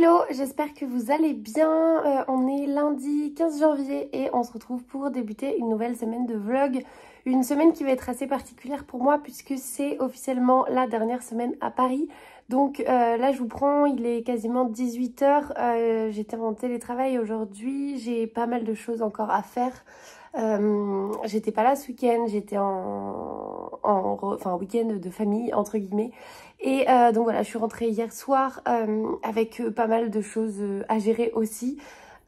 Hello, j'espère que vous allez bien. On est lundi 15 janvier et on se retrouve pour débuter une nouvelle semaine de vlog. Une semaine qui va être assez particulière pour moi puisque c'est officiellement la dernière semaine à Paris. Donc là je vous prends, il est quasiment 18 h. J'étais en télétravail aujourd'hui, j'ai pas mal de choses encore à faire. J'étais pas là ce week-end, j'étais enfin week-end de famille entre guillemets. Et donc voilà, je suis rentrée hier soir avec pas mal de choses à gérer aussi.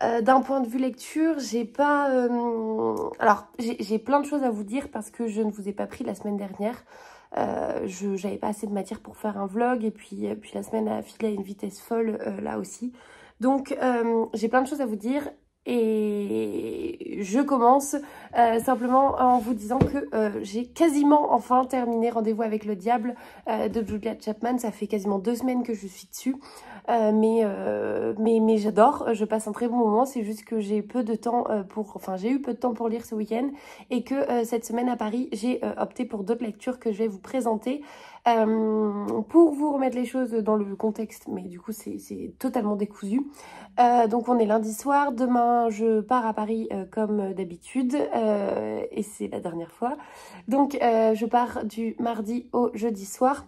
D'un point de vue lecture, j'ai pas... Alors, j'ai plein de choses à vous dire parce que je ne vous ai pas pris la semaine dernière. J'avais pas assez de matière pour faire un vlog et puis la semaine a filé à une vitesse folle là aussi. Donc, j'ai plein de choses à vous dire. Et je commence simplement en vous disant que j'ai quasiment enfin terminé Rendez-vous avec le diable de Julia Chapman. Ça fait quasiment 2 semaines que je suis dessus. Mais j'adore, je passe un très bon moment. C'est juste que j'ai peu de temps j'ai eu peu de temps pour lire ce week-end et que cette semaine à Paris, j'ai opté pour d'autres lectures que je vais vous présenter. Pour vous remettre les choses dans le contexte, mais du coup c'est totalement décousu. Donc on est lundi soir, demain je pars à Paris comme d'habitude et c'est la dernière fois. Donc je pars du mardi au jeudi soir.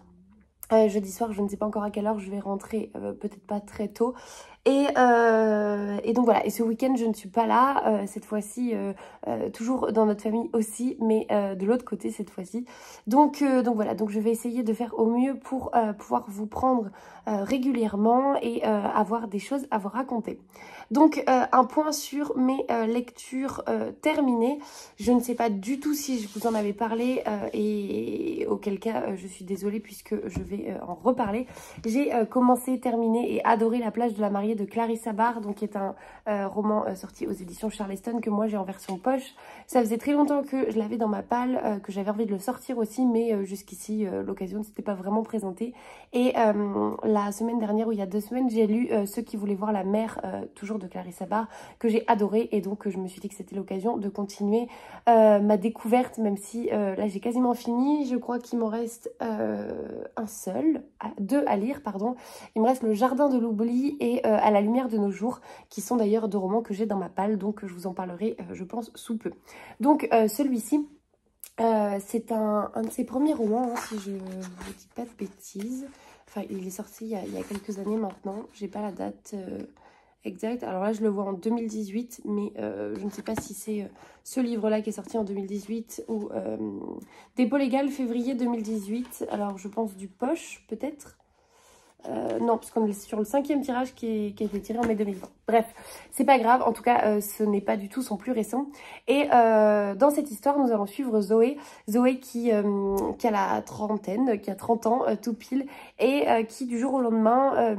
Jeudi soir, je ne sais pas encore à quelle heure je vais rentrer, peut-être pas très tôt. Et donc voilà, et ce week-end je ne suis pas là, cette fois-ci, toujours dans notre famille aussi, mais de l'autre côté cette fois-ci. Donc voilà, donc je vais essayer de faire au mieux pour pouvoir vous prendre régulièrement et avoir des choses à vous raconter. Donc un point sur mes lectures terminées. Je ne sais pas du tout si je vous en avais parlé et auquel cas je suis désolée puisque je vais en reparler. J'ai commencé, terminé et adoré La plage de la mariée de Clarissa Barr, donc qui est un roman sorti aux éditions Charleston que moi j'ai en version poche. Ça faisait très longtemps que je l'avais dans ma palle, que j'avais envie de le sortir aussi, mais jusqu'ici l'occasion ne s'était pas vraiment présentée. Et la semaine dernière, ou il y a 2 semaines, j'ai lu Ceux qui voulaient voir la mer, toujours de Clarissa Barr, que j'ai adoré, et donc je me suis dit que c'était l'occasion de continuer ma découverte, même si là j'ai quasiment fini. Je crois qu'il m'en reste deux à lire, pardon. Il me reste Le jardin de l'oubli et À la lumière de nos jours, qui sont d'ailleurs 2 romans que j'ai dans ma palle, donc je vous en parlerai je pense sous peu. Donc celui-ci, c'est un de ses premiers romans, hein, si je ne vous dis pas de bêtises. Enfin, il est sorti il y a quelques années maintenant, j'ai pas la date exacte. Alors là, je le vois en 2018, mais je ne sais pas si c'est ce livre-là qui est sorti en 2018 ou Dépôt légal, février 2018. Alors, je pense du Poche, peut-être. Non, parce qu'on est sur le 5e tirage qui a été tiré en mai 2020. Bref, c'est pas grave. En tout cas, ce n'est pas du tout son plus récent. Et dans cette histoire, nous allons suivre Zoé. Zoé qui a la trentaine, qui a 30 ans, tout pile. Et qui, du jour au lendemain,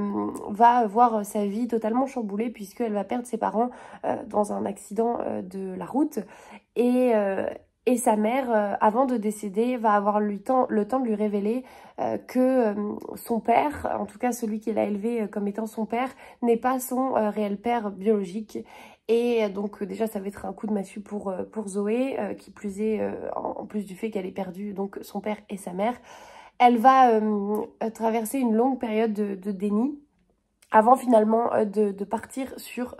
va voir sa vie totalement chamboulée puisqu'elle va perdre ses parents dans un accident de la route. Et sa mère, avant de décéder, va avoir le temps de lui révéler que son père, en tout cas celui qui l'a élevé comme étant son père, n'est pas son réel père biologique. Et donc déjà ça va être un coup de massue pour Zoé, qui plus est, en plus du fait qu'elle ait perdu donc son père et sa mère. Elle va traverser une longue période de déni, avant finalement de partir sur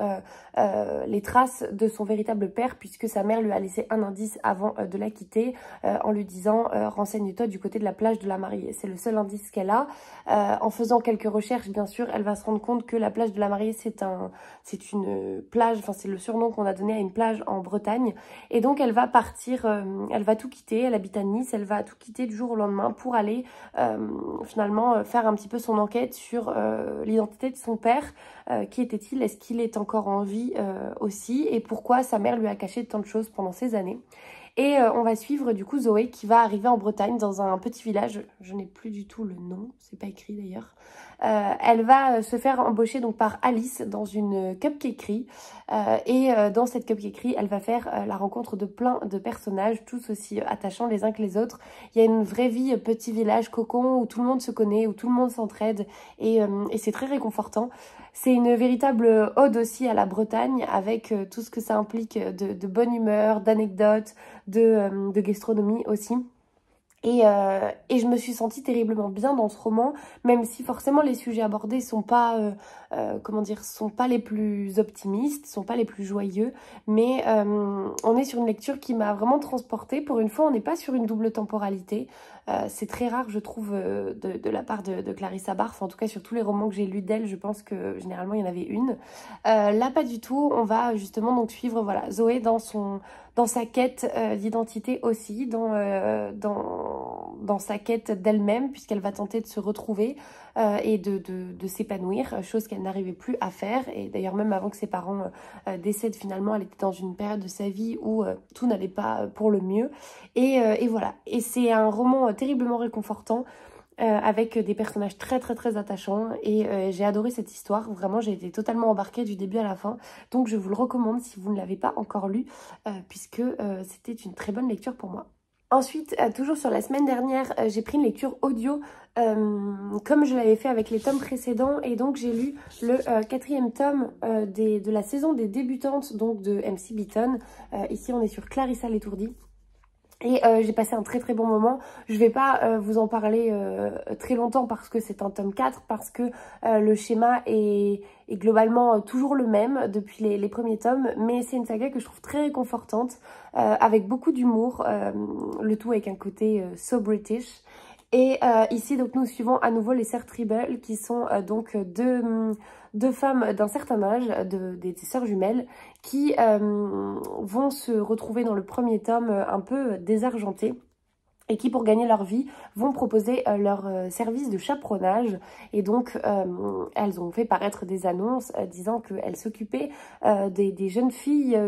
les traces de son véritable père, puisque sa mère lui a laissé un indice avant de la quitter en lui disant renseigne-toi du côté de la plage de la mariée. C'est le seul indice qu'elle a. En faisant quelques recherches, bien sûr, elle va se rendre compte que la plage de la mariée, c'est une plage, enfin c'est le surnom qu'on a donné à une plage en Bretagne. Et donc elle va partir, elle va tout quitter, elle habite à Nice, elle va tout quitter du jour au lendemain pour aller finalement faire un petit peu son enquête sur l'identité de son père. Qui était-il? Est-ce qu'il est encore en vie aussi? Et pourquoi sa mère lui a caché tant de choses pendant ces années? Et on va suivre du coup Zoé qui va arriver en Bretagne dans un petit village. Je n'ai plus du tout le nom, c'est pas écrit d'ailleurs. Elle va se faire embaucher donc par Alice dans une cupcakerie. Dans cette cupcakerie, elle va faire la rencontre de plein de personnages, tous aussi attachants les uns que les autres. Il y a une vraie vie petit village cocon où tout le monde se connaît, où tout le monde s'entraide et c'est très réconfortant. C'est une véritable ode aussi à la Bretagne avec tout ce que ça implique de bonne humeur, d'anecdotes, de gastronomie aussi. Et je me suis sentie terriblement bien dans ce roman, même si forcément les sujets abordés sont pas, comment dire, sont pas les plus optimistes, sont pas les plus joyeux, mais on est sur une lecture qui m'a vraiment transportée. Pour une fois, on n'est pas sur une double temporalité. C'est très rare, je trouve, de la part de Clarissa Barf. En tout cas, sur tous les romans que j'ai lus d'elle, je pense que généralement il y en avait une. Là, pas du tout. On va justement donc suivre voilà, Zoé dans sa quête d'identité aussi, dans sa quête d'elle-même, puisqu'elle va tenter de se retrouver et de s'épanouir, chose qu'elle n'arrivait plus à faire. Et d'ailleurs, même avant que ses parents décèdent, finalement, elle était dans une période de sa vie où tout n'allait pas pour le mieux. Et voilà. Et c'est un roman terriblement réconfortant. Avec des personnages très très très attachants et j'ai adoré cette histoire, vraiment j'ai été totalement embarquée du début à la fin, donc je vous le recommande si vous ne l'avez pas encore lu, puisque c'était une très bonne lecture pour moi. Ensuite, toujours sur la semaine dernière, j'ai pris une lecture audio comme je l'avais fait avec les tomes précédents, et donc j'ai lu le quatrième tome de la saison des débutantes, donc de MC Beaton. Ici on est sur Clarissa l'étourdie. Et j'ai passé un très très bon moment. Je vais pas vous en parler très longtemps parce que c'est un tome 4, parce que le schéma est globalement toujours le même depuis les premiers tomes. Mais c'est une saga que je trouve très réconfortante, avec beaucoup d'humour, le tout avec un côté so British. Et ici, donc, nous suivons à nouveau les sœurs Tribble, qui sont donc deux femmes d'un certain âge, des sœurs jumelles, qui vont se retrouver dans le premier tome un peu désargentées, et qui, pour gagner leur vie, vont proposer leur service de chaperonnage. Et donc, elles ont fait paraître des annonces disant qu'elles s'occupaient des jeunes filles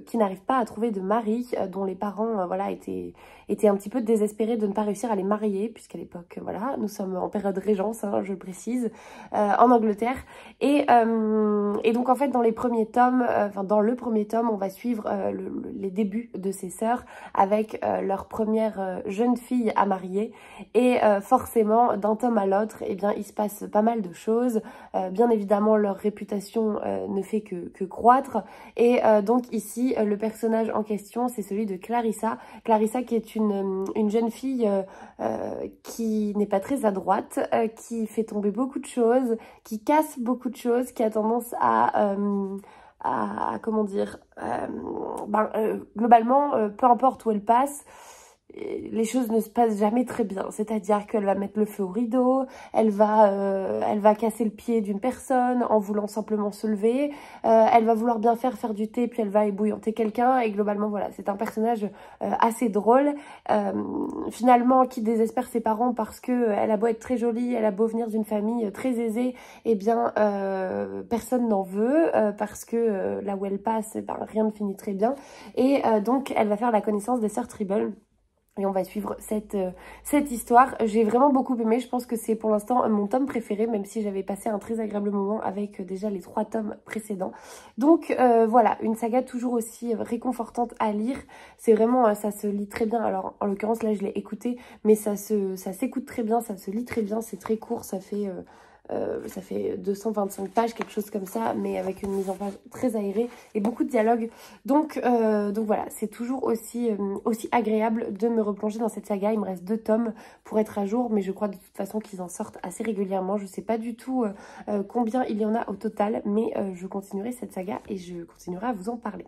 qui n'arrivent pas à trouver de mari, dont les parents voilà, étaient un petit peu désespérés de ne pas réussir à les marier, puisqu'à l'époque, voilà, nous sommes en période régence, hein, je le précise, en Angleterre. Et donc, en fait, dans les premiers tomes, dans le premier tome, on va suivre les débuts de ces sœurs avec leur première jeune fille à marier, et forcément d'un tome à l'autre, eh bien il se passe pas mal de choses. Bien évidemment leur réputation ne fait que croître, et donc ici le personnage en question, c'est celui de Clarissa qui est une jeune fille qui n'est pas très à droite, qui fait tomber beaucoup de choses, qui casse beaucoup de choses, qui a tendance à comment dire, globalement, peu importe où elle passe, les choses ne se passent jamais très bien. C'est-à-dire qu'elle va mettre le feu au rideau, elle va casser le pied d'une personne en voulant simplement se lever, elle va vouloir bien faire du thé, puis elle va ébouillanter quelqu'un, et globalement, voilà, c'est un personnage assez drôle, finalement, qui désespère ses parents parce que elle a beau être très jolie, elle a beau venir d'une famille très aisée, eh bien, personne n'en veut, parce que là où elle passe, eh ben, rien ne finit très bien, et donc, elle va faire la connaissance des sœurs Tribble. Et on va suivre cette histoire. J'ai vraiment beaucoup aimé. Je pense que c'est pour l'instant mon tome préféré, même si j'avais passé un très agréable moment avec déjà les 3 tomes précédents. Donc voilà, une saga toujours aussi réconfortante à lire. C'est vraiment, ça se lit très bien. Alors en l'occurrence là je l'ai écouté, mais ça s'écoute très bien, ça se lit très bien. C'est très court, ça fait 225 pages, quelque chose comme ça, mais avec une mise en page très aérée et beaucoup de dialogue. Donc voilà, c'est toujours aussi agréable de me replonger dans cette saga. Il me reste 2 tomes pour être à jour, mais je crois de toute façon qu'ils en sortent assez régulièrement. Je sais pas du tout combien il y en a au total, mais je continuerai cette saga et je continuerai à vous en parler.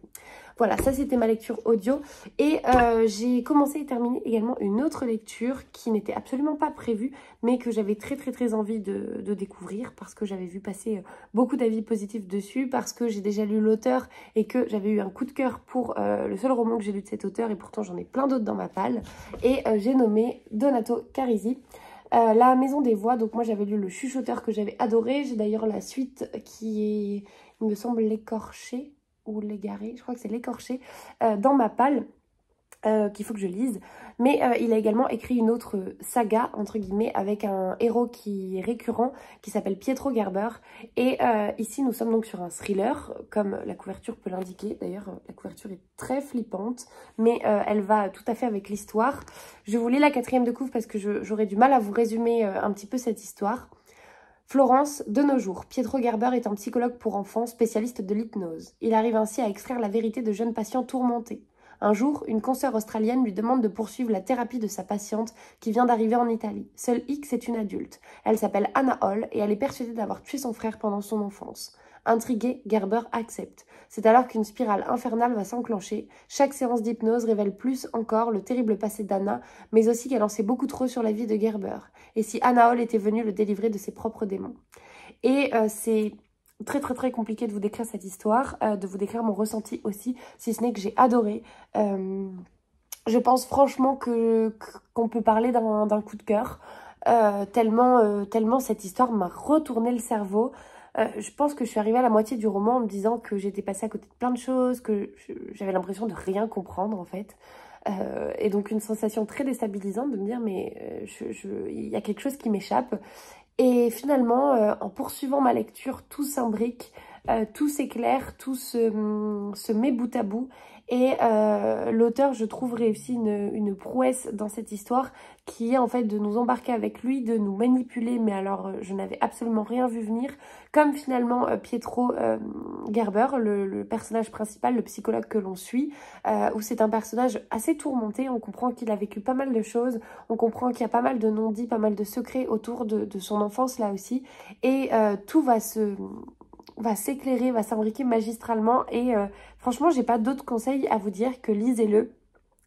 Voilà, ça c'était ma lecture audio, et j'ai commencé et terminé également une autre lecture qui n'était absolument pas prévue, mais que j'avais très très très envie de découvrir, parce que j'avais vu passer beaucoup d'avis positifs dessus, parce que j'ai déjà lu l'auteur et que j'avais eu un coup de cœur pour le seul roman que j'ai lu de cet auteur, et pourtant j'en ai plein d'autres dans ma palle, et j'ai nommé Donato Carisi. La Maison des Voix, donc moi j'avais lu Le Chuchoteur que j'avais adoré, j'ai d'ailleurs la suite qui est, il me semble, L'Écorché, ou L'Égaré, je crois que c'est L'Écorché, dans ma palle, qu'il faut que je lise. Mais il a également écrit une autre saga, entre guillemets, avec un héros qui est récurrent, qui s'appelle Pietro Gerber. Et ici, nous sommes donc sur un thriller, comme la couverture peut l'indiquer. D'ailleurs, la couverture est très flippante, mais elle va tout à fait avec l'histoire. Je vous lis la 4e de couve parce que j'aurais du mal à vous résumer un petit peu cette histoire. Florence, de nos jours, Pietro Gerber est un psychologue pour enfants spécialiste de l'hypnose. Il arrive ainsi à extraire la vérité de jeunes patients tourmentés. Un jour, une consoeur australienne lui demande de poursuivre la thérapie de sa patiente qui vient d'arriver en Italie. Seule X est une adulte. Elle s'appelle Anna Hall et elle est persuadée d'avoir tué son frère pendant son enfance. Intrigué, Gerber accepte. C'est alors qu'une spirale infernale va s'enclencher. Chaque séance d'hypnose révèle plus encore le terrible passé d'Anna, mais aussi qu'elle en sait beaucoup trop sur la vie de Gerber. Et si Anna Hall était venue le délivrer de ses propres démons. Et c'est très très très compliqué de vous décrire cette histoire, de vous décrire mon ressenti aussi, si ce n'est que j'ai adoré. Je pense franchement qu'on peut parler d'un coup de cœur, tellement cette histoire m'a retourné le cerveau. Je pense que je suis arrivée à la moitié du roman en me disant que j'étais passée à côté de plein de choses, que j'avais l'impression de rien comprendre en fait. Et donc une sensation très déstabilisante de me dire mais il y a quelque chose qui m'échappe. Et finalement, en poursuivant ma lecture, tout s'imbrique, tout s'éclaire, tout se met bout à bout. Et l'auteur, je trouve, réussit une prouesse dans cette histoire qui est en fait de nous embarquer avec lui, de nous manipuler. Mais alors, je n'avais absolument rien vu venir. Comme finalement Pietro Gerber, le personnage principal, le psychologue que l'on suit, où c'est un personnage assez tourmenté. On comprend qu'il a vécu pas mal de choses. On comprend qu'il y a pas mal de non-dits, pas mal de secrets autour de son enfance là aussi. Et tout va s'éclairer, va s'imbriquer magistralement. Et franchement, j'ai pas d'autres conseils à vous dire que lisez-le.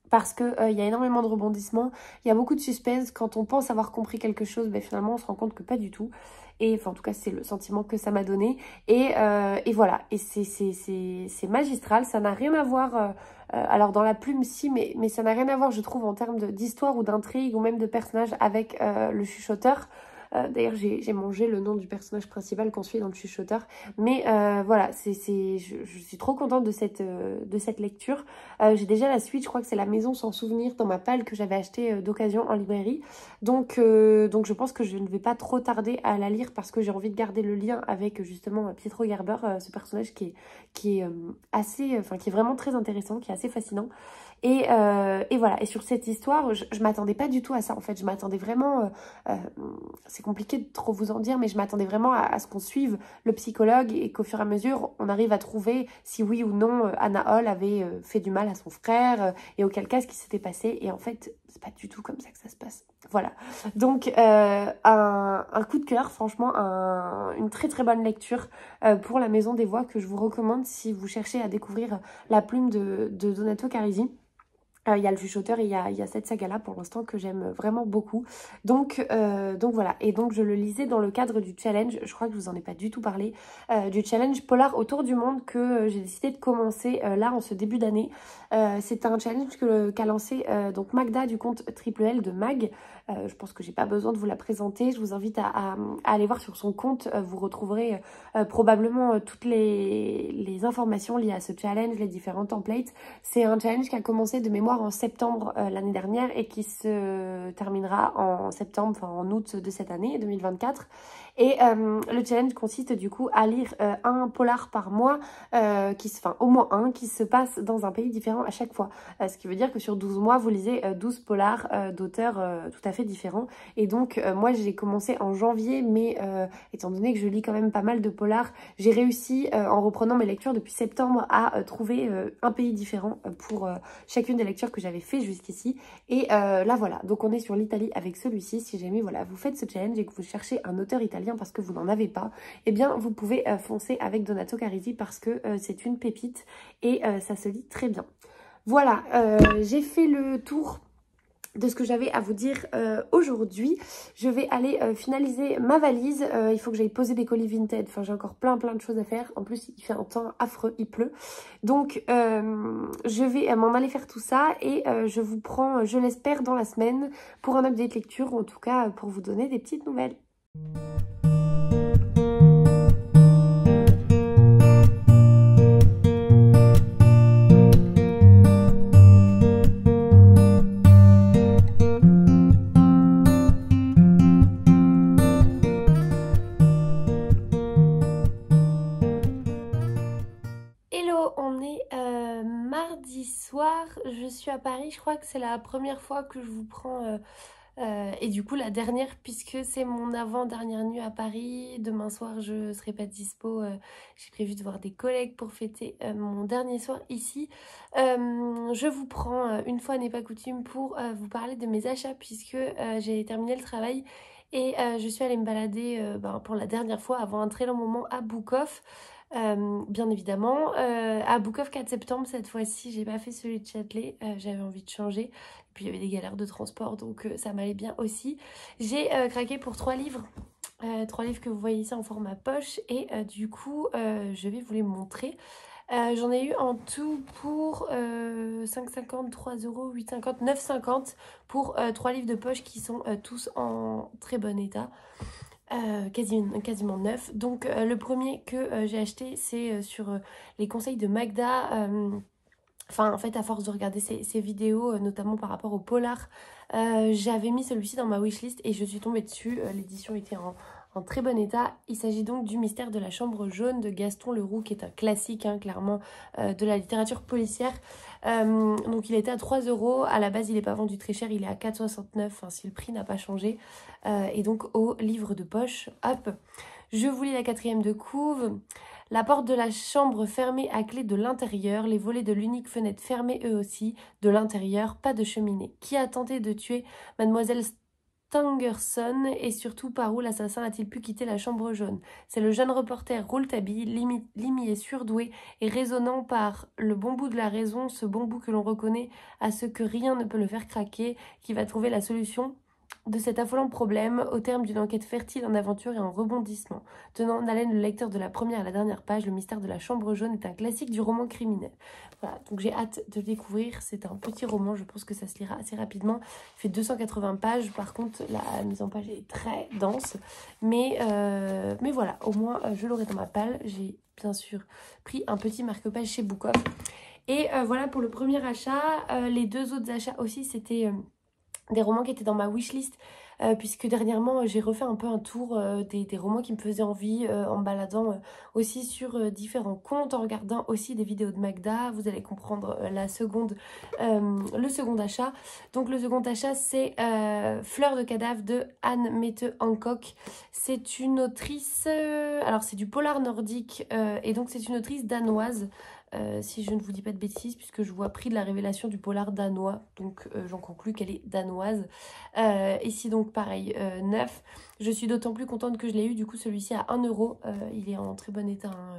Parce qu'il y a énormément de rebondissements, il y a beaucoup de suspense. Quand on pense avoir compris quelque chose, ben, finalement on se rend compte que pas du tout. Et enfin en tout cas c'est le sentiment que ça m'a donné. Et voilà, et c'est magistral, ça n'a rien à voir... alors dans la plume si, mais ça n'a rien à voir je trouve en termes d'histoire ou d'intrigue ou même de personnage avec le chuchoteur. D'ailleurs, j'ai mangé le nom du personnage principal qu'on suit dans le chuchoteur. Mais voilà, je suis trop contente de cette lecture. J'ai déjà la suite, je crois que c'est La Maison sans souvenir dans ma palle que j'avais acheté d'occasion en librairie. Donc je pense que je ne vais pas trop tarder à la lire parce que j'ai envie de garder le lien avec justement Pietro Gerber, ce personnage qui est assez, enfin qui est vraiment très intéressant, qui est assez fascinant. Et voilà, et sur cette histoire, je m'attendais pas du tout à ça en fait, je m'attendais vraiment, c'est compliqué de trop vous en dire, mais je m'attendais vraiment à ce qu'on suive le psychologue et qu'au fur et à mesure, on arrive à trouver si oui ou non Anna Hall avait fait du mal à son frère et auquel cas ce qui s'était passé. Et en fait, c'est pas du tout comme ça que ça se passe. Voilà, donc un coup de cœur, franchement, une très très bonne lecture pour La Maison des Voix que je vous recommande si vous cherchez à découvrir la plume de Donato Carisi. Il y a le chuchoteur et il y a cette saga-là pour l'instant que j'aime vraiment beaucoup. Donc voilà. Et donc je le lisais dans le cadre du challenge, je crois que je vous en ai pas du tout parlé, du challenge Polar autour du monde que j'ai décidé de commencer là en ce début d'année. C'est un challenge qu'a lancé donc Magda du compte Triple L de Mag. Je pense que j'ai pas besoin de vous la présenter. Je vous invite à aller voir sur son compte. Vous retrouverez probablement toutes les informations liées à ce challenge, les différents templates. C'est un challenge qui a commencé de mémoire en septembre l'année dernière et qui se terminera en septembre, enfin en août de cette année 2024. Et le challenge consiste du coup à lire un polar par mois, au moins un, qui se passe dans un pays différent à chaque fois. Ce qui veut dire que sur 12 mois, vous lisez 12 polars d'auteurs tout à fait différents. Et donc moi j'ai commencé en janvier, mais étant donné que je lis quand même pas mal de polars, j'ai réussi en reprenant mes lectures depuis septembre à trouver un pays différent pour chacune des lectures que j'avais fait jusqu'ici. Et là voilà, donc on est sur l'Italie avec celui-ci. Si jamais voilà, vous faites ce challenge et que vous cherchez un auteur italien parce que vous n'en avez pas, eh bien vous pouvez foncer avec Donato Carisi parce que c'est une pépite et ça se lit très bien. Voilà, j'ai fait le tour de ce que j'avais à vous dire aujourd'hui. Je vais aller finaliser ma valise. Il faut que j'aille poser des colis Vinted. Enfin, j'ai encore plein de choses à faire. En plus, il fait un temps affreux, il pleut. Donc, je vais m'en aller faire tout ça et je vous prends, je l'espère, dans la semaine pour un update lecture ou en tout cas pour vous donner des petites nouvelles. On est mardi soir, je suis à Paris, je crois que c'est la première fois que je vous prends Et du coup, la dernière, puisque c'est mon avant-dernière nuit à Paris, demain soir je serai pas dispo, j'ai prévu de voir des collègues pour fêter mon dernier soir ici. Je vous prends, une fois n'est pas coutume, pour vous parler de mes achats, puisque j'ai terminé le travail et je suis allée me balader pour la dernière fois avant un très long moment à Book-Off. Bien évidemment, à Book-Off 4 septembre cette fois-ci, j'ai pas fait celui de Châtelet, j'avais envie de changer. Puis il y avait des galères de transport, donc ça m'allait bien aussi. J'ai craqué pour 3 livres. 3 livres que vous voyez ici en format poche. Et du coup, je vais vous les montrer. J'en ai eu en tout pour 5,50, 3 €, 8,50, 9,50 pour 3 livres de poche qui sont tous en très bon état. Quasiment neuf. Donc le premier que j'ai acheté, c'est sur les conseils de Magda. Enfin, en fait, à force de regarder ces vidéos, notamment par rapport au polar, j'avais mis celui-ci dans ma wishlist et je suis tombée dessus. L'édition était en très bon état. Il s'agit donc du Mystère de la chambre jaune de Gaston Leroux, qui est un classique, hein, clairement, de la littérature policière. Donc il était à 3 €. À la base, il n'est pas vendu très cher, il est à 4,69 €, hein, si le prix n'a pas changé. Et donc au livre de poche, hop, je vous lis la 4e de couve. La porte de la chambre fermée à clé de l'intérieur, les volets de l'unique fenêtre fermés eux aussi, de l'intérieur, pas de cheminée. Qui a tenté de tuer mademoiselle Stangerson et surtout par où l'assassin a-t-il pu quitter la chambre jaune? C'est le jeune reporter Rouletabille, limier surdoué et raisonnant par le bon bout de la raison, ce bon bout que l'on reconnaît à ce que rien ne peut le faire craquer, qui va trouver la solution de cet affolant problème au terme d'une enquête fertile en aventure et en rebondissement. Tenant en haleine le lecteur de la première à la dernière page, Le Mystère de la chambre jaune est un classique du roman criminel. Voilà, donc j'ai hâte de le découvrir. C'est un petit roman, je pense que ça se lira assez rapidement. Il fait 280 pages, par contre la mise en page est très dense. Mais voilà, au moins je l'aurai dans ma palle. J'ai bien sûr pris un petit marque-page chez Book-Off. Et voilà pour le premier achat. Les 2 autres achats aussi, c'était des romans qui étaient dans ma wishlist, puisque dernièrement j'ai refait un peu un tour des romans qui me faisaient envie, en me baladant aussi sur différents comptes, en regardant aussi des vidéos de Magda. Vous allez comprendre le second achat. Donc le second achat, c'est Fleur de cadavre de Anne Mette Hancock. C'est une autrice, alors c'est du polar nordique, et donc c'est une autrice danoise. Si je ne vous dis pas de bêtises, puisque je vois prix de la révélation du polar danois, donc j'en conclus qu'elle est danoise. Ici donc pareil, neuf. Je suis d'autant plus contente que je l'ai eu, du coup celui-ci à 1 €. Il est en très bon état, hein,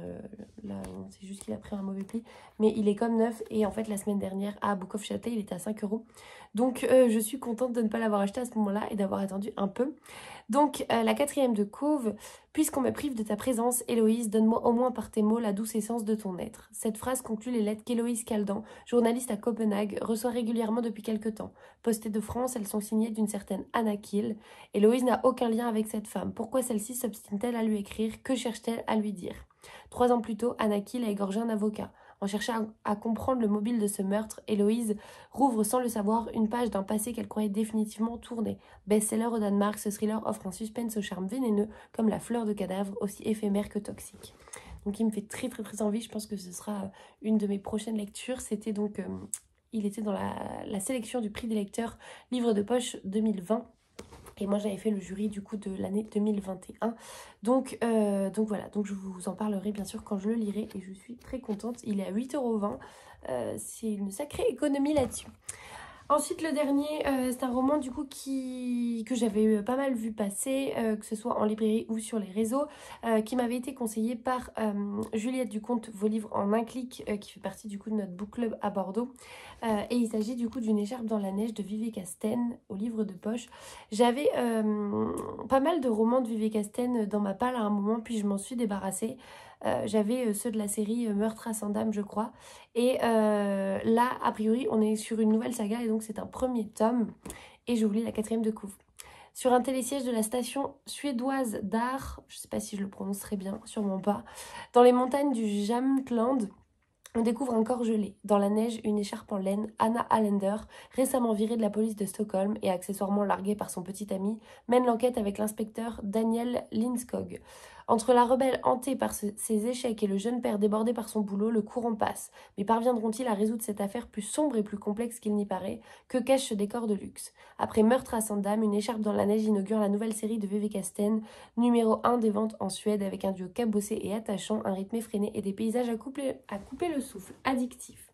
là c'est juste qu'il a pris un mauvais pli, mais il est comme neuf. Et en fait la semaine dernière à Book-Off Châtelet il était à 5 €. Donc je suis contente de ne pas l'avoir acheté à ce moment-là et d'avoir attendu un peu. Donc la 4e de couve. Puisqu'on me prive de ta présence, Héloïse, donne-moi au moins par tes mots la douce essence de ton être. Cette phrase conclut les lettres qu'Héloïse Caldan, journaliste à Copenhague, reçoit régulièrement depuis quelque temps. Postées de France, elles sont signées d'une certaine Anna Kiel. Héloïse n'a aucun lien avec cette femme. Pourquoi celle-ci s'obstine-t-elle à lui écrire? Que cherche-t-elle à lui dire? 3 ans plus tôt, Anna Kiel a égorgé un avocat. En cherchant à comprendre le mobile de ce meurtre, Héloïse rouvre sans le savoir une page d'un passé qu'elle croyait définitivement tourné. Best-seller au Danemark, ce thriller offre un suspense au charme vénéneux comme la fleur de cadavre, aussi éphémère que toxique. Donc il me fait très très très envie, je pense que ce sera une de mes prochaines lectures. C'était donc, il était dans la sélection du prix des lecteurs livre de poche 2020. Et moi, j'avais fait le jury du coup de l'année 2021. Donc voilà, donc je vous en parlerai bien sûr quand je le lirai. Et je suis très contente. Il est à 8,20 €. C'est une sacrée économie là-dessus. Ensuite, le dernier, c'est un roman du coup que j'avais pas mal vu passer, que ce soit en librairie ou sur les réseaux, qui m'avait été conseillé par Juliette Duconte, Vos livres en un clic, qui fait partie du coup de notre book club à Bordeaux. Et il s'agit du coup d'une écharpe dans la neige de Vivek Asten au livre de poche. J'avais pas mal de romans de Vivek Asten dans ma palle à un moment, puis je m'en suis débarrassée. J'avais ceux de la série Meurtre à Saint-Dame, je crois. Et là, a priori, on est sur une nouvelle saga et donc c'est un premier tome. Et je vous lis la 4e de couve. Sur un télésiège de la station suédoise d'Ar, je ne sais pas si je le prononcerai bien, sûrement pas, dans les montagnes du Jämtland, on découvre un corps gelé. Dans la neige, une écharpe en laine, Anna Allender, récemment virée de la police de Stockholm et accessoirement larguée par son petit ami, mène l'enquête avec l'inspecteur Daniel Lindskog. Entre la rebelle hantée par ses échecs et le jeune père débordé par son boulot, le courant passe. Mais parviendront-ils à résoudre cette affaire plus sombre et plus complexe qu'il n'y paraît? Que cache ce décor de luxe? Après Meurtre à Sandam, Une écharpe dans la neige inaugure la nouvelle série de V.V. Casten, numéro 1 des ventes en Suède, avec un duo cabossé et attachant, un rythme effréné et des paysages à couper le souffle, addictifs.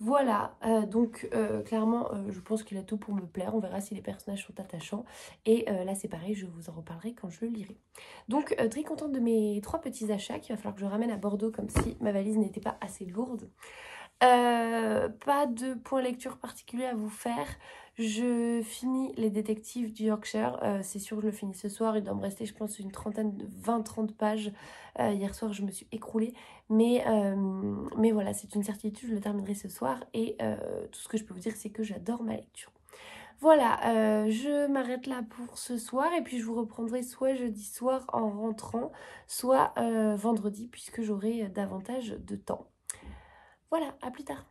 Voilà, donc clairement, je pense qu'il a tout pour me plaire. On verra si les personnages sont attachants. Et là, c'est pareil, je vous en reparlerai quand je le lirai. Donc, très contente de mes 3 petits achats qu'il va falloir que je ramène à Bordeaux, comme si ma valise n'était pas assez lourde. Pas de point lecture particulier à vous faire. Je finis Les Détectives du Yorkshire. C'est sûr que je le finis ce soir. Il doit me rester, je pense, une trentaine de 20-30 pages. Hier soir, je me suis écroulée. Mais voilà, c'est une certitude, je le terminerai ce soir. Et tout ce que je peux vous dire, c'est que j'adore ma lecture. Voilà, je m'arrête là pour ce soir. Et puis, je vous reprendrai soit jeudi soir en rentrant, soit vendredi, puisque j'aurai davantage de temps. Voilà, à plus tard.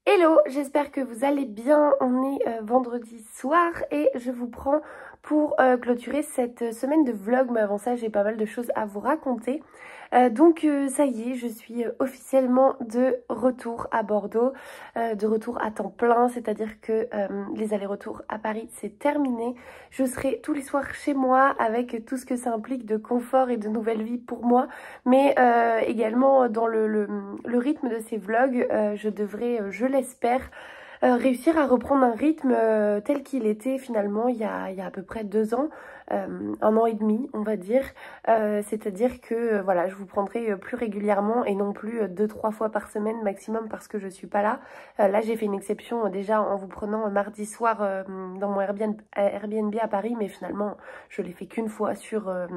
Hello, j'espère que vous allez bien. On est vendredi soir et je vous prends pour clôturer cette semaine de vlog. Mais avant ça, j'ai pas mal de choses à vous raconter. Donc ça y est, je suis officiellement de retour à Bordeaux, de retour à temps plein, c'est-à-dire que les allers-retours à Paris, c'est terminé. Je serai tous les soirs chez moi avec tout ce que ça implique de confort et de nouvelle vie pour moi, mais également dans le rythme de ces vlogs, je devrais, je l'espère, réussir à reprendre un rythme tel qu'il était finalement il y a à peu près 2 ans, 1 an et demi on va dire, c'est-à-dire que voilà, je vous prendrai plus régulièrement et non plus 2-3 fois par semaine maximum parce que je suis pas là. Là j'ai fait une exception déjà en vous prenant mardi soir dans mon Airbnb à Paris, mais finalement je l'ai fait qu'une fois sur 1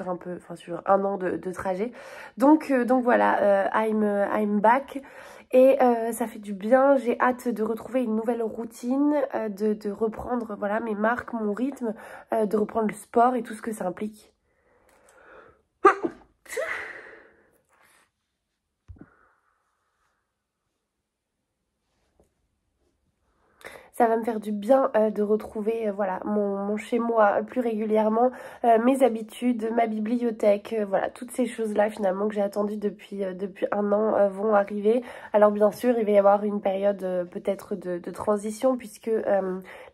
an de trajet. Donc voilà, I'm back. Et ça fait du bien, j'ai hâte de retrouver une nouvelle routine, de reprendre voilà, mes marques, mon rythme, de reprendre le sport et tout ce que ça implique. Ça va me faire du bien de retrouver voilà, mon chez-moi plus régulièrement, mes habitudes, ma bibliothèque, voilà, toutes ces choses-là finalement que j'ai attendues depuis 1 an vont arriver. Alors bien sûr, il va y avoir une période peut-être de transition puisque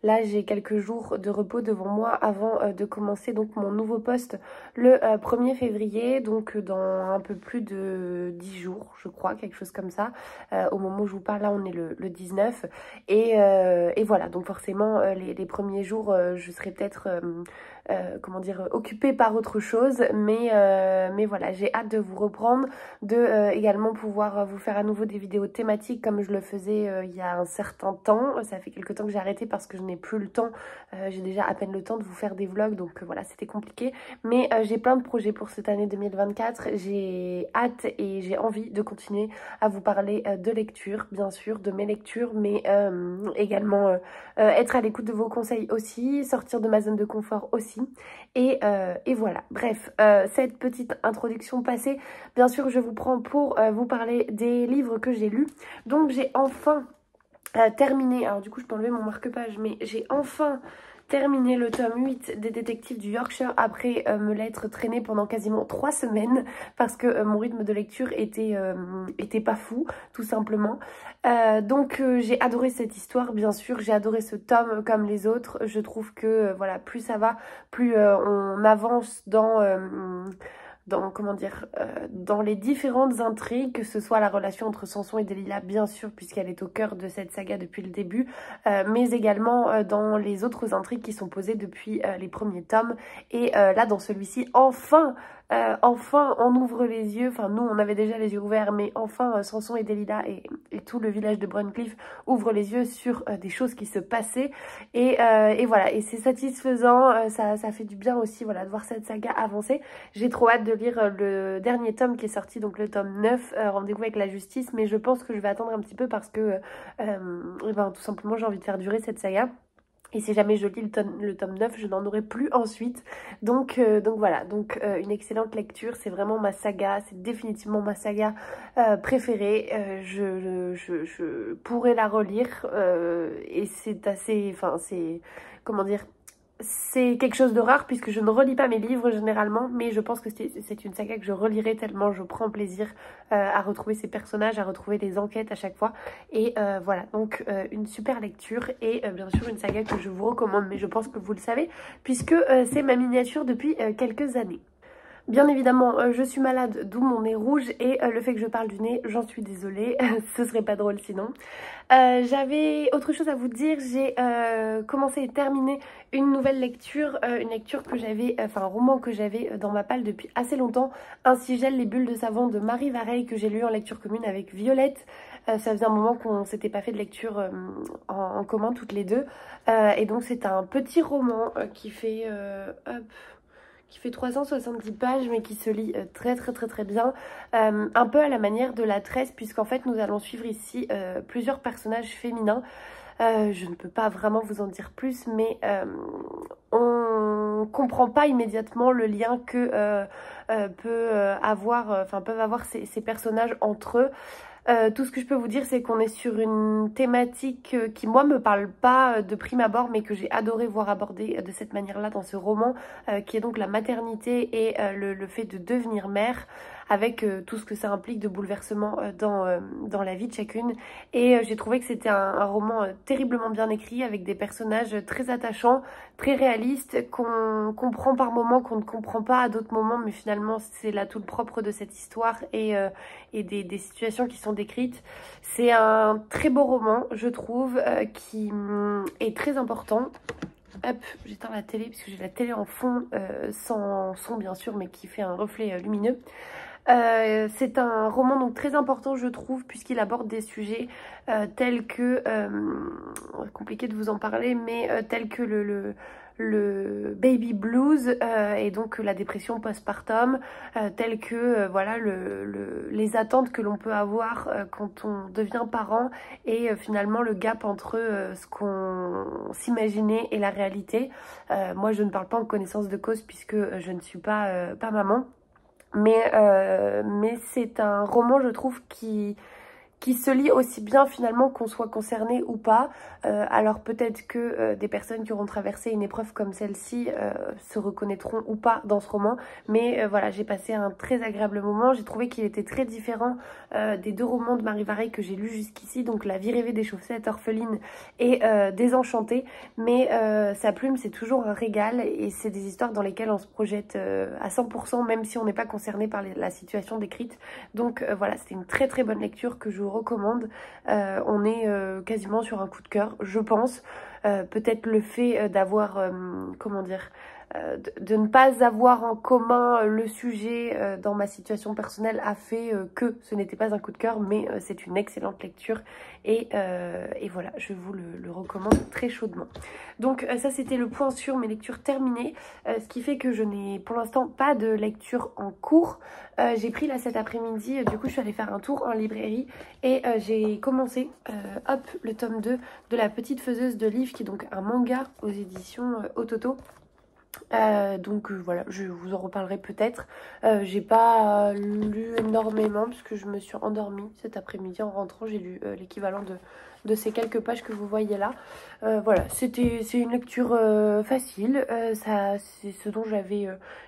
là j'ai quelques jours de repos devant moi avant de commencer donc mon nouveau poste le 1er février, donc dans un peu plus de 10 jours je crois, quelque chose comme ça. Au moment où je vous parle là on est le 19 et et voilà, donc forcément les premiers jours je serai peut-être comment dire, occupée par autre chose, mais voilà, j'ai hâte de vous reprendre, de également pouvoir vous faire à nouveau des vidéos thématiques comme je le faisais il y a un certain temps. Ça fait quelques temps que j'ai arrêté parce que je n'ai plus le temps, j'ai déjà à peine le temps de vous faire des vlogs, donc voilà, c'était compliqué, mais j'ai plein de projets pour cette année 2024, j'ai hâte et j'ai envie de continuer à vous parler de lecture, bien sûr, de mes lectures, mais également être à l'écoute de vos conseils aussi, sortir de ma zone de confort aussi. Et voilà, bref, cette petite introduction passée, bien sûr je vous prends pour vous parler des livres que j'ai lus. Donc j'ai enfin terminé, alors du coup je peux enlever mon marque-page, mais j'ai enfin terminé le tome 8 des détectives du Yorkshire après me l'être traîné pendant quasiment 3 semaines parce que mon rythme de lecture était pas fou, tout simplement. Donc j'ai adoré cette histoire, bien sûr, j'ai adoré ce tome comme les autres. Je trouve que voilà, plus ça va, plus on avance dans comment dire, dans les différentes intrigues, que ce soit la relation entre Samson et Delilah, bien sûr, puisqu'elle est au cœur de cette saga depuis le début, mais également dans les autres intrigues qui sont posées depuis les premiers tomes. Et là, dans celui-ci, enfin, on ouvre les yeux. Enfin, nous, on avait déjà les yeux ouverts, mais enfin, Samson et Delilah et tout le village de Broncliffe ouvrent les yeux sur des choses qui se passaient. Et voilà, et c'est satisfaisant, ça fait du bien aussi, voilà, de voir cette saga avancer. J'ai trop hâte de lire le dernier tome qui est sorti, donc le tome 9, Rendez-vous avec la justice, mais je pense que je vais attendre un petit peu parce que tout simplement j'ai envie de faire durer cette saga. Et si jamais je lis le tome 9, je n'en aurai plus ensuite. Donc voilà, donc une excellente lecture. C'est vraiment ma saga, c'est définitivement ma saga préférée. Je pourrais la relire et c'est assez, enfin c'est, comment dire, c'est quelque chose de rare puisque je ne relis pas mes livres généralement, mais je pense que c'est une saga que je relirai tellement je prends plaisir à retrouver ces personnages, à retrouver les enquêtes à chaque fois. Et voilà, donc une super lecture et bien sûr une saga que je vous recommande, mais je pense que vous le savez puisque c'est ma miniature depuis quelques années. Bien évidemment, je suis malade, d'où mon nez rouge et le fait que je parle du nez, j'en suis désolée, ce serait pas drôle sinon. J'avais autre chose à vous dire, j'ai commencé et terminé une nouvelle lecture, une lecture que j'avais, enfin un roman que j'avais dans ma palle depuis assez longtemps, Ainsi gèlent les bulles de savon de Marie Vareille que j'ai lu en lecture commune avec Violette. Ça faisait un moment qu'on s'était pas fait de lecture en commun toutes les deux, et donc c'est un petit roman qui fait... qui fait 370 pages mais qui se lit très bien, un peu à la manière de La Tresse, puisqu'en fait nous allons suivre ici plusieurs personnages féminins. Je ne peux pas vraiment vous en dire plus, mais on comprend pas immédiatement le lien que peuvent avoir ces personnages entre eux. Tout ce que je peux vous dire, c'est qu'on est sur une thématique qui, moi, me parle pas de prime abord, mais que j'ai adoré voir abordée de cette manière-là dans ce roman, qui est donc la maternité et le fait de devenir mère, avec tout ce que ça implique de bouleversement dans la vie de chacune. Et j'ai trouvé que c'était un roman terriblement bien écrit, avec des personnages très attachants, très réalistes, qu'on comprend par moments, qu'on ne comprend pas à d'autres moments, mais finalement c'est là tout le propre de cette histoire et des situations qui sont décrites. C'est un très beau roman, je trouve, qui est très important. Hop, j'éteins la télé puisque j'ai la télé en fond, sans son bien sûr, mais qui fait un reflet lumineux. C'est un roman donc très important, je trouve, puisqu'il aborde des sujets tels que, compliqué de vous en parler, mais tels que le baby blues et donc la dépression postpartum, tels que voilà les attentes que l'on peut avoir quand on devient parent et finalement le gap entre ce qu'on s'imaginait et la réalité. Moi je ne parle pas en connaissance de cause puisque je ne suis pas maman. Mais c'est un roman, je trouve, qui se lit aussi bien finalement qu'on soit concerné ou pas. Alors peut-être que des personnes qui auront traversé une épreuve comme celle-ci se reconnaîtront ou pas dans ce roman. Mais voilà, j'ai passé un très agréable moment. J'ai trouvé qu'il était très différent des deux romans de Marie Vareille que j'ai lus jusqu'ici. Donc La vie rêvée des chaussettes orphelines et Désenchantée. Mais sa plume, c'est toujours un régal. Et c'est des histoires dans lesquelles on se projette à 100%, même si on n'est pas concerné par la situation décrite. Donc voilà, c'était une très bonne lecture que je vous recommande. On est quasiment sur un coup de cœur, je pense. Peut-être le fait d'avoir, comment dire, de ne pas avoir en commun le sujet dans ma situation personnelle a fait que ce n'était pas un coup de cœur, mais c'est une excellente lecture et voilà, je vous le recommande très chaudement. Donc ça c'était le point sur mes lectures terminées, ce qui fait que je n'ai pour l'instant pas de lecture en cours. J'ai pris là cet après-midi, du coup je suis allée faire un tour en librairie et j'ai commencé hop, le tome 2 de La Petite Faiseuse de Livres, qui est donc un manga aux éditions Ototo. Donc voilà, je vous en reparlerai peut-être. J'ai pas lu énormément puisque je me suis endormie cet après-midi en rentrant. J'ai lu l'équivalent de ces quelques pages que vous voyez là. Voilà, c'est une lecture facile. C'est ce dont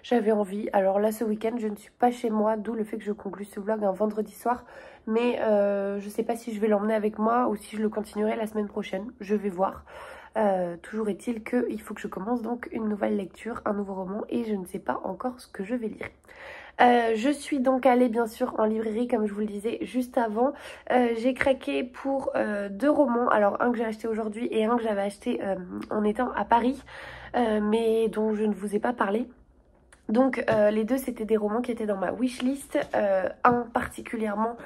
j'avais envie. Alors là, ce week-end, je ne suis pas chez moi, d'où le fait que je conclue ce vlog un vendredi soir. Mais je sais pas si je vais l'emmener avec moi ou si je le continuerai la semaine prochaine. Je vais voir. Toujours est-il qu'il faut que je commence donc une nouvelle lecture, un nouveau roman, et je ne sais pas encore ce que je vais lire. Je suis donc allée bien sûr en librairie comme je vous le disais juste avant. J'ai craqué pour 2 romans, alors un que j'ai acheté aujourd'hui et un que j'avais acheté en étant à Paris, mais dont je ne vous ai pas parlé. Donc les deux c'était des romans qui étaient dans ma wishlist, un particulièrement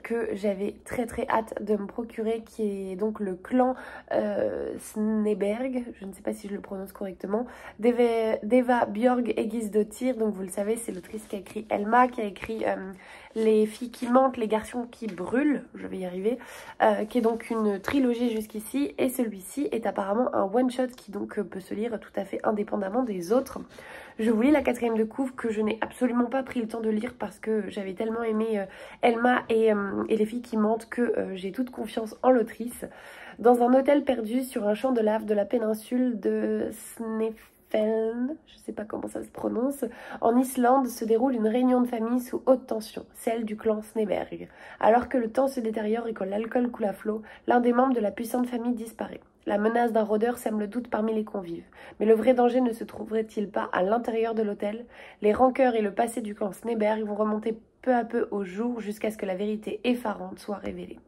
que j'avais très hâte de me procurer, qui est donc le clan Sneberg, je ne sais pas si je le prononce correctement, d'Eva Björg Egisdottir. Donc vous le savez, c'est l'autrice qui a écrit Elma, qui a écrit Les filles qui mentent, les garçons qui brûlent, je vais y arriver, qui est donc une trilogie jusqu'ici, et celui-ci est apparemment un one-shot qui donc peut se lire tout à fait indépendamment des autres. Je vous lis la 4e de couve que je n'ai absolument pas pris le temps de lire parce que j'avais tellement aimé Elma et les filles qui mentent que j'ai toute confiance en l'autrice. Dans un hôtel perdu sur un champ de lave de la péninsule de Snæfell, je ne sais pas comment ça se prononce, en Islande se déroule une réunion de famille sous haute tension, celle du clan Sneberg. Alors que le temps se détériore et que l'alcool coule à flot, l'un des membres de la puissante famille disparaît. La menace d'un rôdeur sème le doute parmi les convives. Mais le vrai danger ne se trouverait-il pas à l'intérieur de l'hôtel? Les rancœurs et le passé du clan Sneberg vont remonter peu à peu au jour jusqu'à ce que la vérité effarante soit révélée.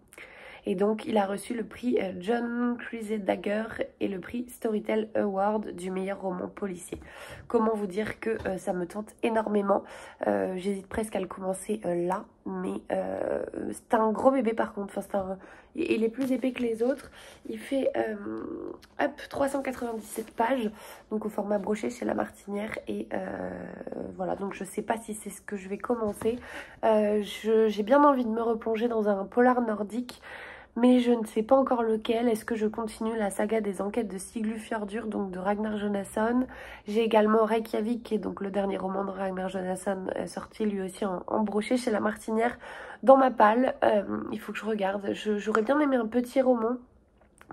Et donc, il a reçu le prix John Cruiser-Dagger et le prix Storytel Award du meilleur roman policier. Comment vous dire que ça me tente énormément. J'hésite presque à le commencer là, mais c'est un gros bébé par contre. Enfin, il est plus épais que les autres. Il fait 397 pages, donc au format broché chez La Martinière. Et voilà, donc je sais pas si c'est ce que je vais commencer. J'ai bien envie de me replonger dans un polar nordique, mais je ne sais pas encore lequel. Est-ce que je continue la saga des enquêtes de Siglufjordur, donc de Ragnar Jonasson? J'ai également Reykjavik, qui est donc le dernier roman de Ragnar Jonasson, sorti lui aussi en broché chez La Martinière, dans ma palle. Il faut que je regarde. J'aurais bien aimé un petit roman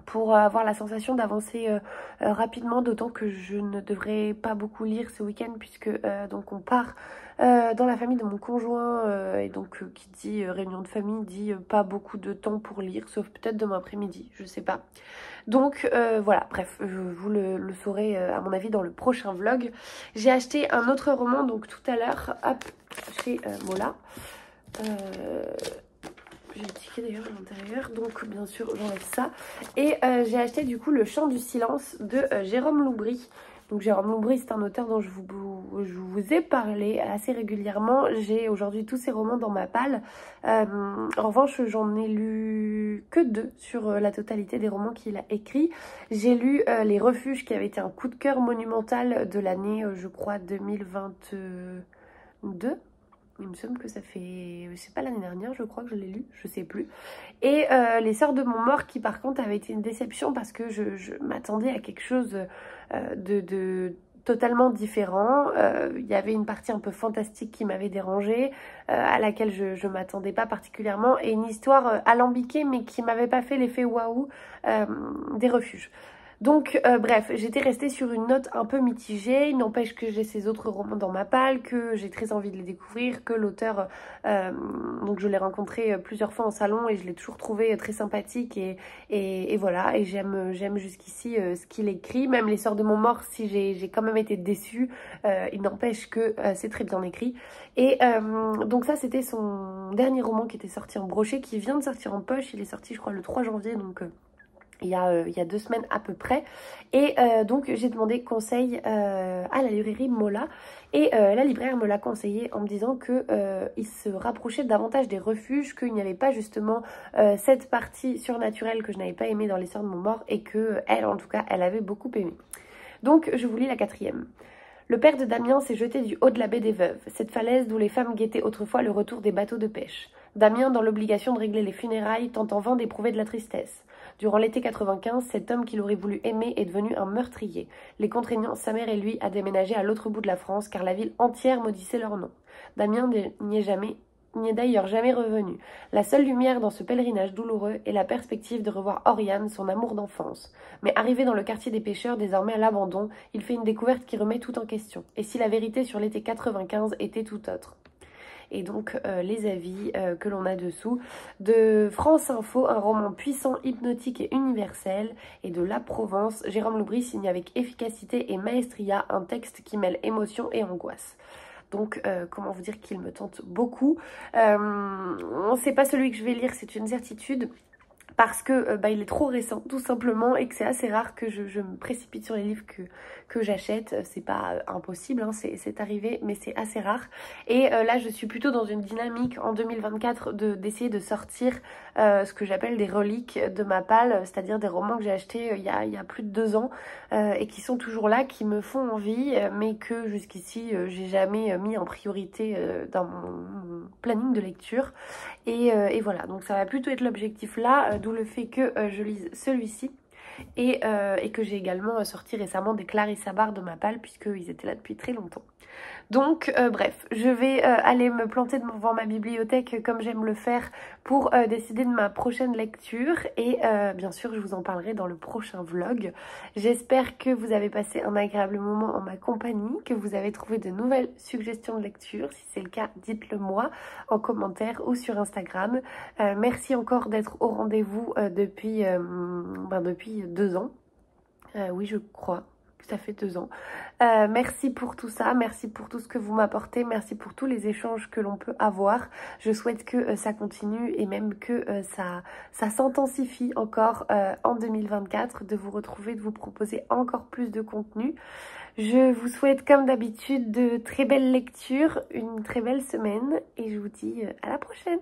pour avoir la sensation d'avancer rapidement, d'autant que je ne devrais pas beaucoup lire ce week-end puisque donc on part dans la famille de mon conjoint et donc qui dit réunion de famille dit pas beaucoup de temps pour lire, sauf peut-être demain après-midi, je sais pas. Donc voilà, bref, vous le saurez à mon avis dans le prochain vlog. J'ai acheté un autre roman donc tout à l'heure, hop, chez Mola. J'ai le ticket d'ailleurs à l'intérieur, donc bien sûr j'enlève ça. Et j'ai acheté du coup Le Chant du Silence de Jérôme Loubry. Donc Jérôme Loubry, c'est un auteur dont je vous ai parlé assez régulièrement. J'ai aujourd'hui tous ses romans dans ma palle. En revanche, j'en ai lu que 2 sur la totalité des romans qu'il a écrits. J'ai lu Les Refuges, qui avait été un coup de cœur monumental de l'année, je crois, 2022. Il me semble que ça fait... C'est pas l'année dernière, je crois que je l'ai lu, je sais plus. Et Les Sœurs de Montmort, qui par contre avait été une déception parce que je m'attendais à quelque chose de totalement différent. Il y avait une partie un peu fantastique qui m'avait dérangée, à laquelle je m'attendais pas particulièrement, et une histoire alambiquée mais qui m'avait pas fait l'effet waouh des Refuges. Donc bref, j'étais restée sur une note un peu mitigée. Il n'empêche que j'ai ces autres romans dans ma palle, que j'ai très envie de les découvrir, que l'auteur, donc je l'ai rencontré plusieurs fois en salon et je l'ai toujours trouvé très sympathique et voilà, et j'aime jusqu'ici ce qu'il écrit. Même Les Sœurs de Montmort, si j'ai quand même été déçue, il n'empêche que c'est très bien écrit. Et donc ça, c'était son dernier roman qui était sorti en brochet, qui vient de sortir en poche. Il est sorti, je crois, le 3 janvier, donc il y a 2 semaines à peu près. Et donc j'ai demandé conseil à la librairie Mola, et la libraire me l'a conseillé en me disant que il se rapprochait davantage des refuges, qu'il n'y avait pas justement cette partie surnaturelle que je n'avais pas aimée dans Les Sœurs de Montmort, et que elle, en tout cas, elle avait beaucoup aimé. Donc je vous lis la 4e. Le père de Damien s'est jeté du haut de la baie des Veuves, cette falaise d'où les femmes guettaient autrefois le retour des bateaux de pêche. Damien, dans l'obligation de régler les funérailles, tente en vain d'éprouver de la tristesse. Durant l'été 95, cet homme qu'il aurait voulu aimer est devenu un meurtrier, les contraignant, sa mère et lui, à déménager à l'autre bout de la France, car la ville entière maudissait leur nom. Damien n'y est d'ailleurs jamais revenu. La seule lumière dans ce pèlerinage douloureux est la perspective de revoir Oriane, son amour d'enfance. Mais arrivé dans le quartier des pêcheurs, désormais à l'abandon, il fait une découverte qui remet tout en question. Et si la vérité sur l'été 95 était tout autre? Et donc les avis que l'on a dessous. De France Info, un roman puissant, hypnotique et universel. Et de La Provence, Jérôme Loubry signe avec efficacité et maestria un texte qui mêle émotion et angoisse. Donc, comment vous dire qu'il me tente beaucoup. C'est pas celui que je vais lire, c'est une certitude. Parce que il est trop récent, tout simplement, et que c'est assez rare que je me précipite sur les livres que j'achète. C'est pas impossible, hein, c'est arrivé, mais c'est assez rare. Et là, je suis plutôt dans une dynamique en 2024 d'essayer de sortir ce que j'appelle des reliques de ma palle, c'est-à-dire des romans que j'ai achetés il y a plus de 2 ans et qui sont toujours là, qui me font envie, mais que jusqu'ici, j'ai jamais mis en priorité dans mon planning de lecture. Et voilà, donc ça va plutôt être l'objectif là, d'où le fait que je lise celui-ci. Et que j'ai également sorti récemment des Clarissa Bard de ma palle, puisqu'ils étaient là depuis très longtemps. Donc bref, je vais aller me planter devant ma bibliothèque comme j'aime le faire pour décider de ma prochaine lecture, et bien sûr je vous en parlerai dans le prochain vlog. J'espère que vous avez passé un agréable moment en ma compagnie, que vous avez trouvé de nouvelles suggestions de lecture. Si c'est le cas, dites-le moi en commentaire ou sur Instagram. Merci encore d'être au rendez-vous depuis 2 ans. Oui, je crois. Ça fait 2 ans. Merci pour tout ça, merci pour tout ce que vous m'apportez, merci pour tous les échanges que l'on peut avoir. Je souhaite que ça continue et même que ça s'intensifie encore en 2024, de vous retrouver, de vous proposer encore plus de contenu. Je vous souhaite comme d'habitude de très belles lectures, une très belle semaine, et je vous dis à la prochaine.